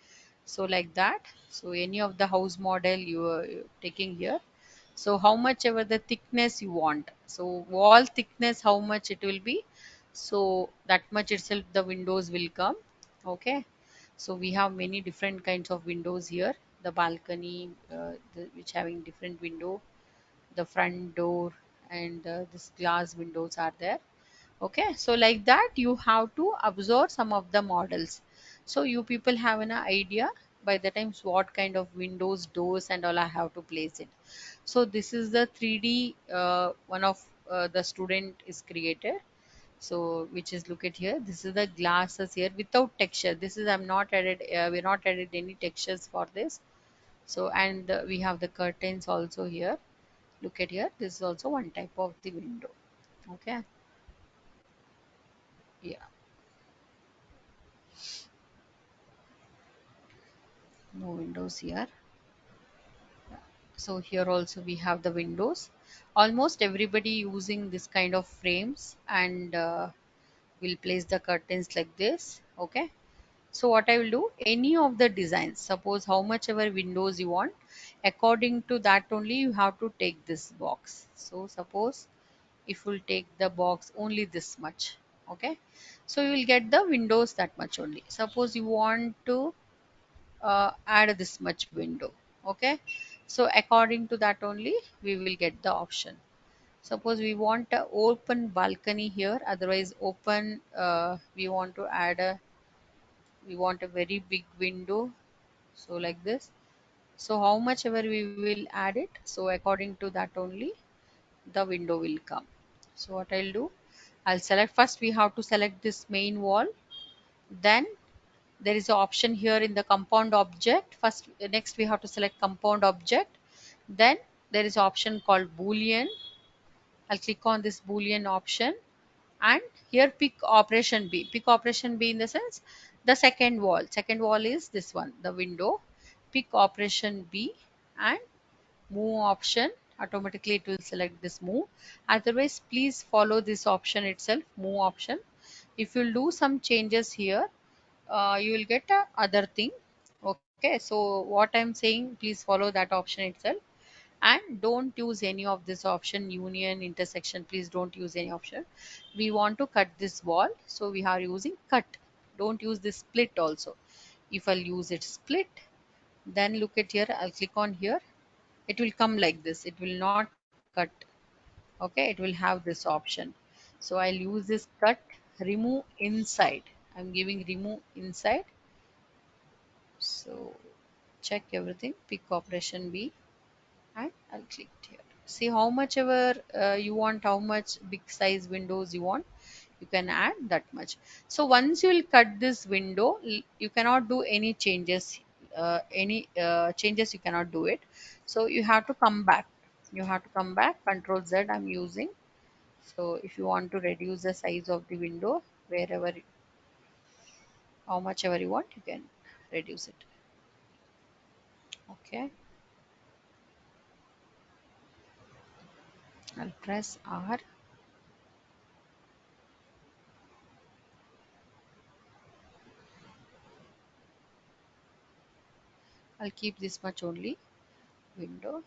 so like that. So any of the house model you are taking here. So how much ever the thickness you want, so wall thickness how much it will be, so that much itself the windows will come. Okay, so we have many different kinds of windows here. The balcony which having different window, the front door, and this glass windows are there. Okay, so like that you have to observe some of the models, so you people have an idea by the times what kind of windows, doors and all I have to place it. So this is the 3D one of the student is created. So which is, look at here, this is the glasses here without texture. This is, I'm not added, we're not added any textures for this. So, and we have the curtains also here. Look at here, this is also one type of the window. Okay. Yeah, no windows here. So here also we have the windows. Almost everybody using this kind of frames, and we'll place the curtains like this. Okay. So what I will do, any of the designs, suppose how much ever windows you want, according to that only you have to take this box. So suppose if we'll take the box only this much, okay, so you will get the windows that much only. Suppose you want to add this much window, okay, so according to that only we will get the option. Suppose we want a open balcony here, otherwise open, we want to add a, we want a very big window, so like this. So how much ever we will add it, so according to that only the window will come. So what I'll do, I'll select, first we have to select this main wall, then there is an option here in the compound object. First, next we have to select compound object, then there is option called boolean. I'll click on this boolean option, and here pick operation B. Pick operation B in the sense the second wall. Second wall is this one, the window. Pick operation B and move option. Automatically it will select this move. Otherwise, please follow this option itself, move option. If you'll do some changes here, you will get a other thing. Okay, so what I'm saying, please follow that option itself, and don't use any of this option union intersection. Please don't use any option. We want to cut this wall, so we are using cut. Don't use this split also. If I'll use it split, then look at here, I'll click on here, it will come like this, it will not cut. Okay, it will have this option. So I'll use this cut, remove inside. I'm giving remove inside. So check everything, pick operation B, and I'll click here. See how much ever you want, how much big size windows you want, you can add that much. So once you will cut this window, you cannot do any changes. Any changes you cannot do it. So you have to come back. You have to come back. Control Z I'm using. So if you want to reduce the size of the window, wherever, how much ever you want, you can reduce it. Okay. I'll press R. I'll keep this much only window.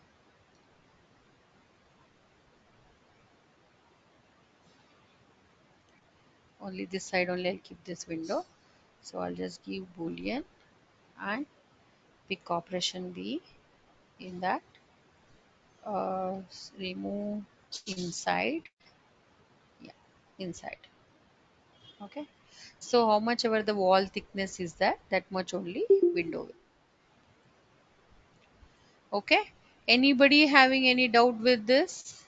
Only this side only I'll keep this window. So I'll just give boolean and pick operation B in that, remove inside. Yeah, inside. Okay. So how much ever the wall thickness is that much only window. Okay. Anybody having any doubt with this?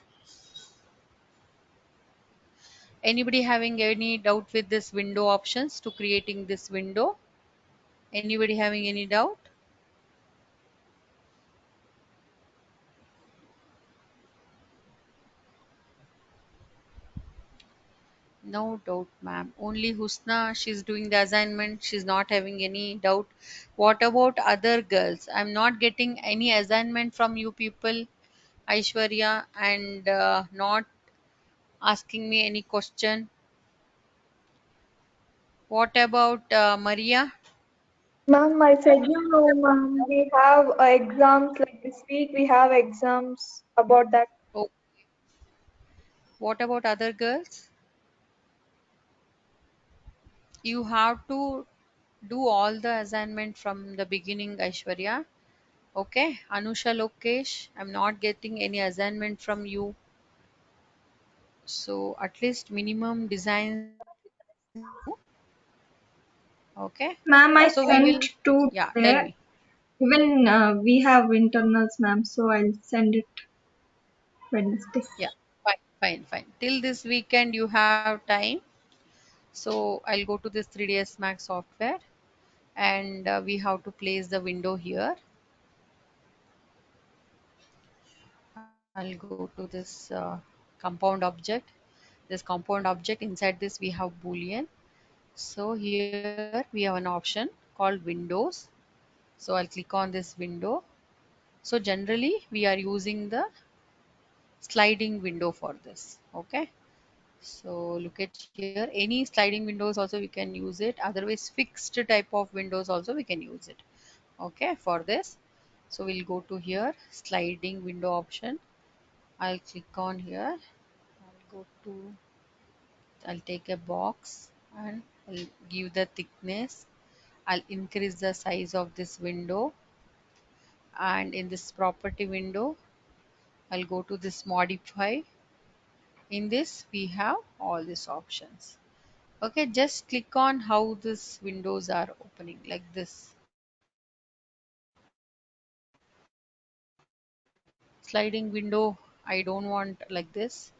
Anybody having any doubt with this window options to creating this window? Anybody having any doubt? No doubt, ma'am. Only Husna, she's doing the assignment. She's not having any doubt. What about other girls? I'm not getting any assignment from you people, Aishwarya, and not asking me any question. What about Maria? Ma'am, I said you know, ma'am. We have exams like this week. We have exams about that. Oh, what about other girls? You have to do all the assignment from the beginning, Aishwarya. Okay, Anusha Lokesh, I'm not getting any assignment from you. So at least minimum designs do. Okay. Ma'am, I So we sent will, two yeah, tell there. me. Even we have internals, ma'am, so I'll send it Wednesday. Yeah, fine. Fine. Till this weekend you have time. So I'll go to this 3ds Max software, and we have to place the window here. I'll go to this compound object. This compound object, inside this we have boolean. So here we have an option called windows. So I'll click on this window. So generally we are using the sliding window for this. Okay. So look at here, any sliding windows also we can use it. Otherwise fixed type of windows also we can use it. Okay, for this. So we'll go to here, sliding window option. I'll click on here. I'll take a box and I'll give the thickness. I'll increase the size of this window, and in this property window I'll go to this modify. In this we have all these options. Okay, just click on how these windows are opening like this. Sliding window, I don't want like this.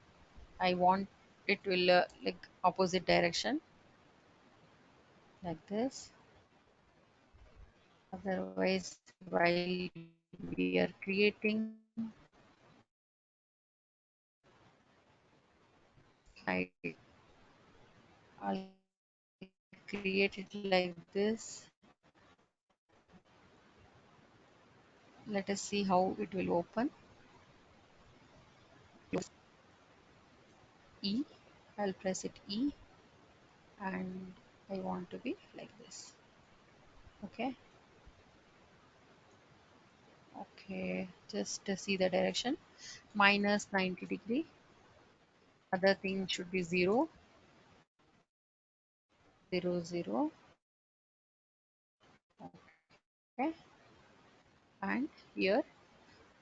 I want it will like opposite direction like this. Otherwise, while we are creating, I'll create it like this. Let us see how it will open. E. I'll press it E, and I want to be like this. Okay. Okay. Just see the direction. Minus 90 degree. Other thing should be 0, 0, 0. Okay. And here,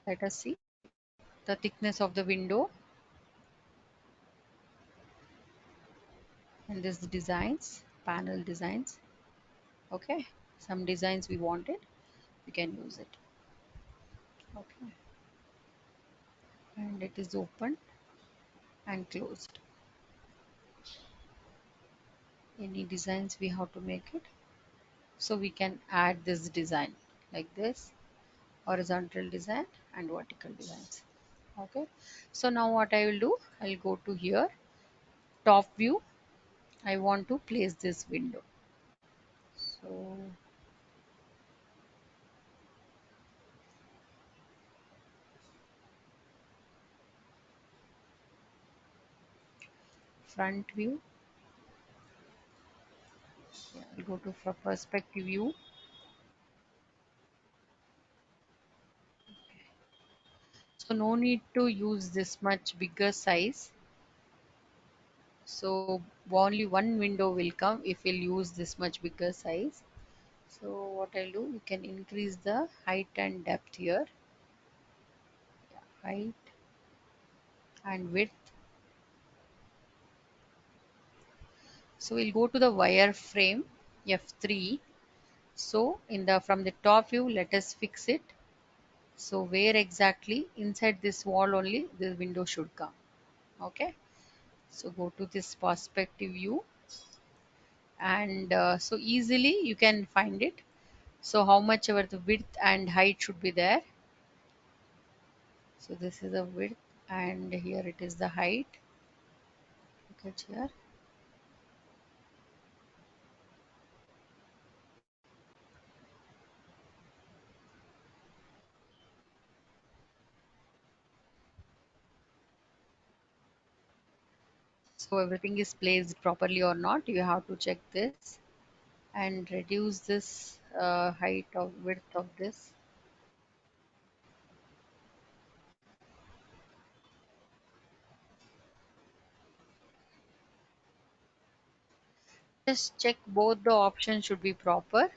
let us see the thickness of the window and this designs, panel designs. Okay. Some designs we wanted, we can use it. Okay. And it is opened and closed. Any designs we have to make it. So we can add this design like this, horizontal design and vertical designs. Okay. So now what I will do, I'll go to here, top view. I want to place this window. So front view, yeah, I'll go to perspective view. So no need to use this much bigger size. So only one window will come if we'll use this much bigger size. So what I'll do, we can increase the height and depth here. Height and width. So we'll go to the wireframe F3. So in the from the top view, let us fix it. So where exactly inside this wall only the window should come. Okay. So go to this perspective view, and so easily you can find it. So how much ever the width and height should be there. So this is the width and here it is the height. Look at here. So everything is placed properly or not. You have to check this and reduce this height of width of this. Just check both the options should be proper.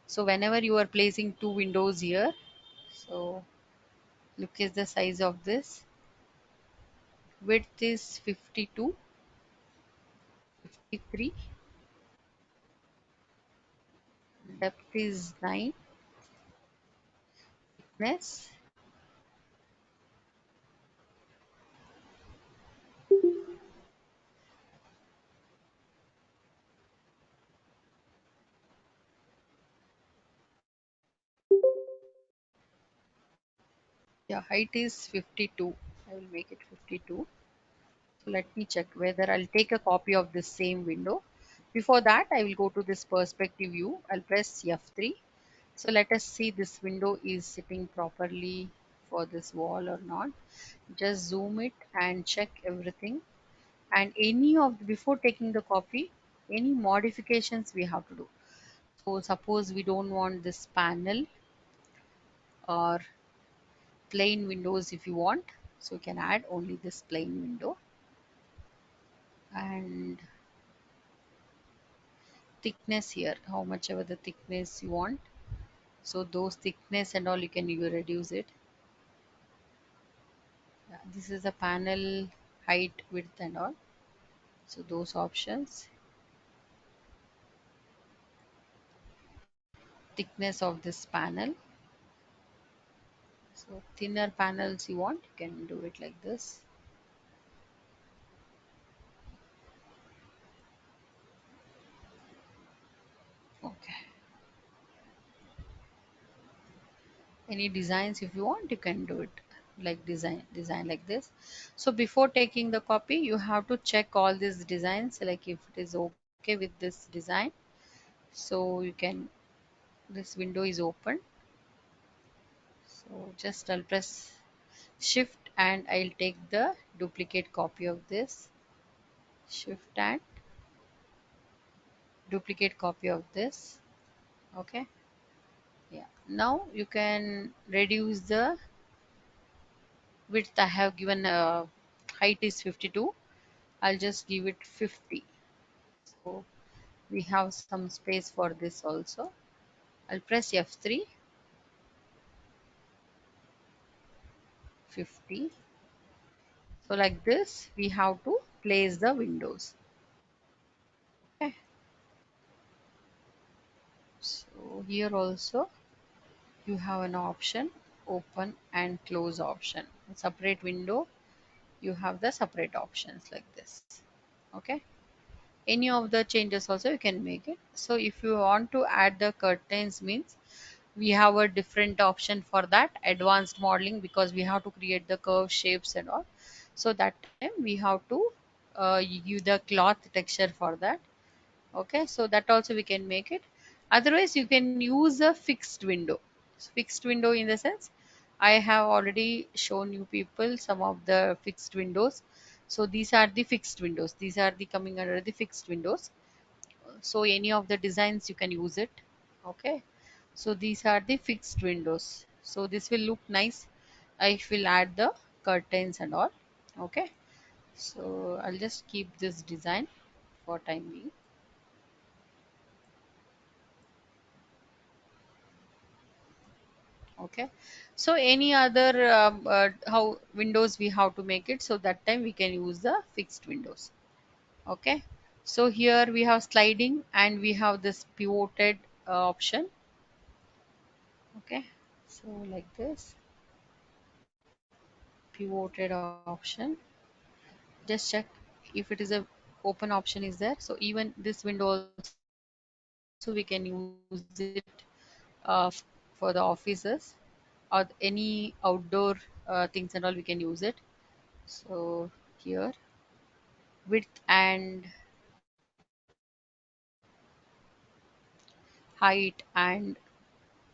So whenever you are placing two windows here, so look at the size of this. Width is 52, 53, depth is 9, thickness Yeah, height is 52. I will make it 52. So let me check whether I'll take a copy of this same window. Before that, I will go to this perspective view. I'll press F3. So let us see this window is sitting properly for this wall or not. Just zoom it and check everything. And any of before taking the copy, any modifications we have to do. So suppose we don't want this panel or plain windows if you want. So you can add only this plain window and thickness here, how much ever the thickness you want. So those thickness and all you reduce it. Yeah, this is the panel height, width and all. So those options, thickness of this panel. So thinner panels you want, you can do it like this. Okay. Any designs if you want, you can do it like design like this. So before taking the copy, you have to check all these designs, like if it is okay with this design. So you can, this window is open. So just I'll press shift and I'll take the duplicate copy of this. Shift and duplicate copy of this. Okay. Yeah. Now you can reduce the width. I have given height is 52. I'll just give it 50. So we have some space for this also. I'll press F3, 50. So like this, we have to place the windows. Okay. So here also you have an option, open and close option. Separate window, you have the separate options like this. Okay. Any of the changes also you can make it. So if you want to add the curtains means we have a different option for that, advanced modeling, because we have to create the curve shapes and all. So that time we have to use the cloth texture for that. Okay, so that also we can make it. Otherwise you can use a fixed window. Fixed window in the sense, I have already shown you people some of the fixed windows. So these are the fixed windows, these are the coming under the fixed windows. So any of the designs you can use it. Okay, so these are the fixed windows, so this will look nice. I will add the curtains and all. Okay, so I'll just keep this design for time being. Okay, so any other how windows we have to make it, so that time we can use the fixed windows. Okay, so here we have sliding and we have this pivoted option. Okay, so like this pivoted option, just check if it is a open option is there. So even this window also we can use it for the offices or any outdoor things and all, we can use it. So here width and height and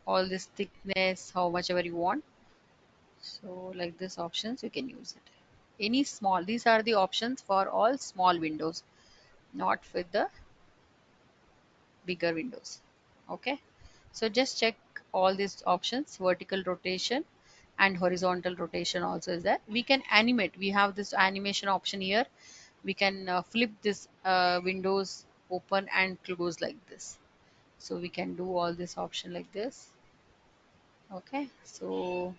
all this thickness, how much ever you want. So like this options you can use it. Any small, these are the options for all small windows, not for the bigger windows. Okay, so just check all these options. Vertical rotation and horizontal rotation also is there. We can animate, we have this animation option here. We can flip this windows open and close like this. So we can do all this option like this. Okay, so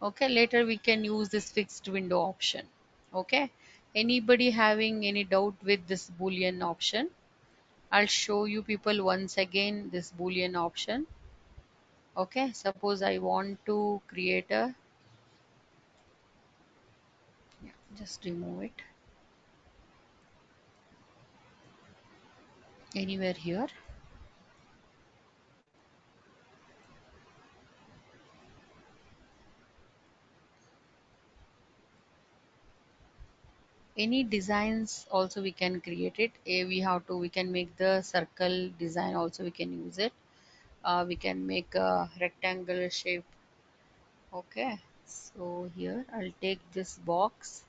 okay, later we can use this fixed window option. Okay, anybody having any doubt with this boolean option? I'll show you people once again this boolean option. Okay, suppose I want to create a, yeah, just remove it anywhere here. any designs also we can create it. We can make the circle design also, we can use it. We can make a rectangular shape. Okay, so here I'll take this box.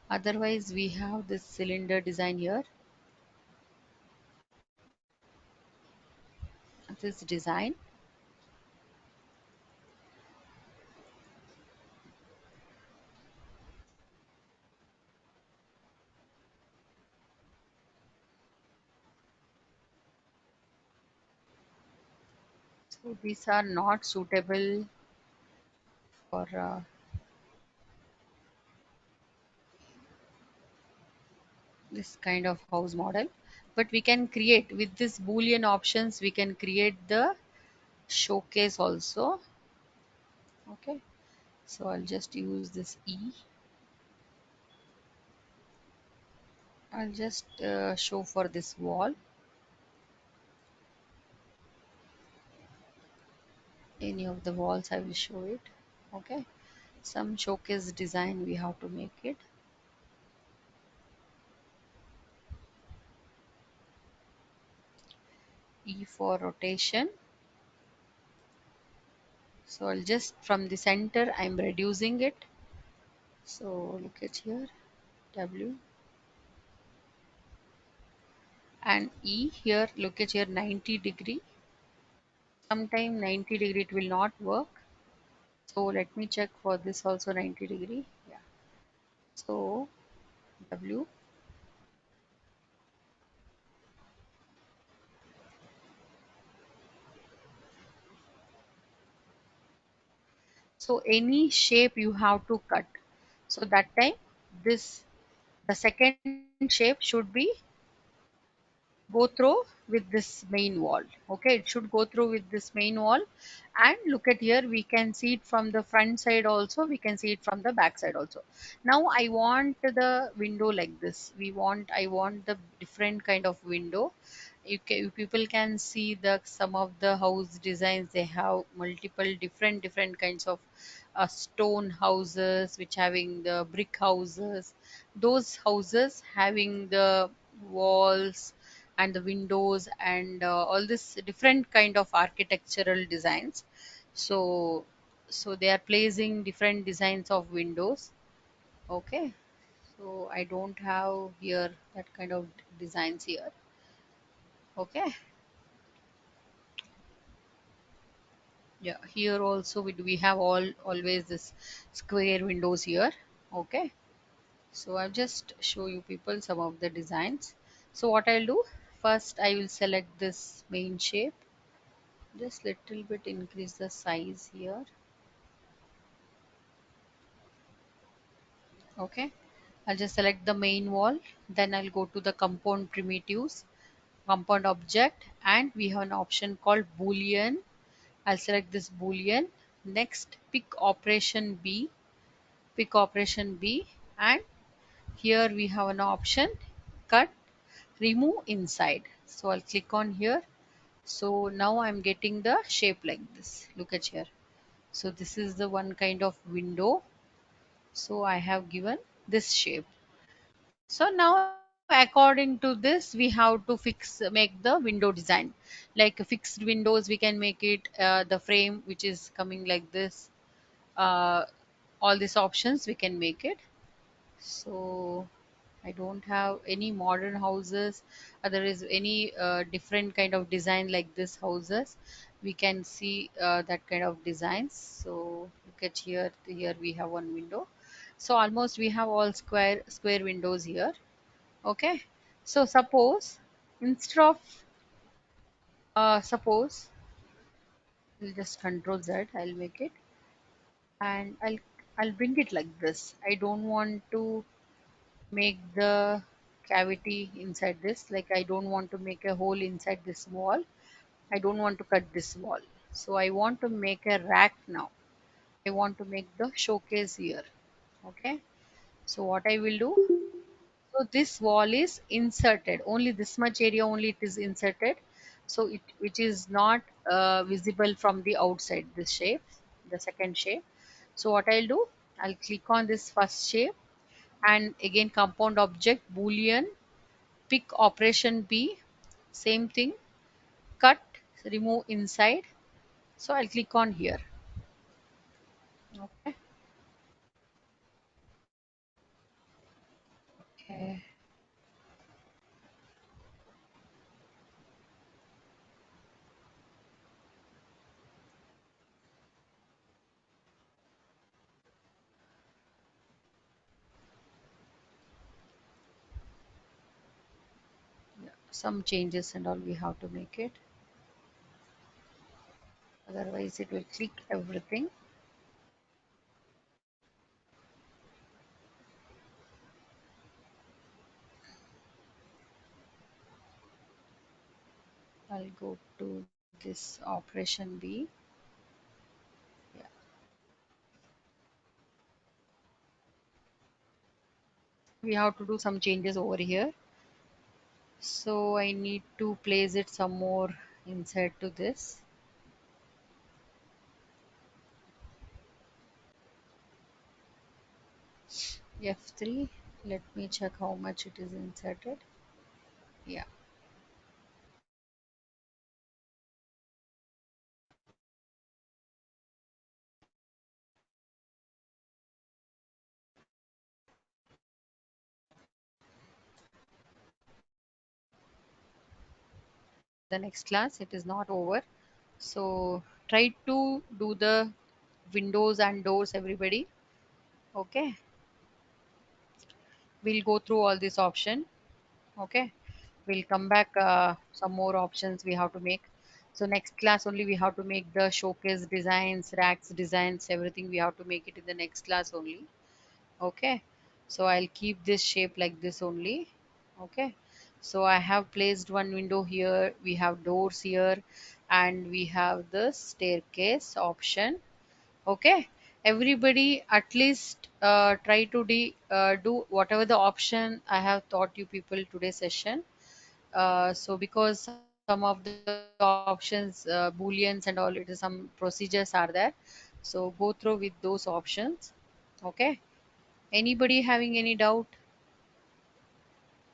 Otherwise we have this cylinder design here, this design. So these are not suitable for this kind of house model, but we can create with this boolean options, we can create the showcase also. Okay, so I'll just use this I'll just show for this wall. Any of the walls I will show it. Okay, some showcase design we have to make it. E for rotation. So I'll just from the center I'm reducing it. So look at here, W and E here, look at here, 90 degree. Sometime 90 degree it will not work. So let me check for this also 90 degree. Yeah. So W. So any shape you have to cut. So that time this the second shape should be go through with this main wall. Okay, it should go through with this main wall. And look at here, we can see it from the front side also, we can see it from the back side also. Now I want the window like this. I want the different kind of window. People can see the some of the house designs, they have multiple different kinds of stone houses, which having the brick houses, those houses having the walls and the windows and all this different kind of architectural designs. So so they are placing different designs of windows. Okay, so I don't have here that kind of designs here. Okay, yeah, here also we have always this square windows here. Okay, so I'll just show you people some of the designs. So what I'll do, first I will select this main shape, just little bit increase the size here. Okay, I'll just select the main wall, then I'll go to the compound primitives, compound object, and we have an option called boolean. I'll select this boolean. Next, pick operation B, and here we have an option cut, remove inside. So I'll click on here. So now I'm getting the shape like this. Look at here. So this is the one kind of window. So I have given this shape. So now according to this, we have to make the window design. Like fixed windows, we can make it the frame which is coming like this. Uh, all these options we can make it. So I don't have any modern houses. There is any different kind of design like this houses. We can see that kind of designs. So look at here. Here we have one window. So almost we have all square windows here. Okay. So instead of suppose we'll just control Z. I'll make it and I'll bring it like this. I don't want to make the cavity inside this, like I don't want to make a hole inside this wall. I don't want to cut this wall. So I want to make a rack now. I want to make the showcase here. Okay, so what I will do, so this wall is inserted, only this much area only it is inserted. So it is not visible from the outside, this shape, the second shape. So what I'll do, I'll click on this first shape, and again compound object boolean, pick operation B, same thing, cut, remove inside. So I'll click on here. Okay. Okay. Yeah. Some changes and all we have to make it. Otherwise it will click everything. I'll go to this operation B. Yeah. We have to do some changes over here. So I need to place it some more inside to this. F3. Let me check how much it is inserted. Yeah. The next class, it is not over. So try to do the windows and doors, everybody. Okay. We'll go through all this option. Okay. We'll come back some more options we have to make. So next class only we have to make the showcase designs, racks designs, everything we have to make it in the next class only. Okay, so I'll keep this shape like this only. Okay, so I have placed one window here, we have doors here, and we have the staircase option. Okay, everybody at least try to do whatever the option I have taught you people today session. So because some of the options, booleans and all, it is some procedures are there, so go through with those options. Okay, anybody having any doubt?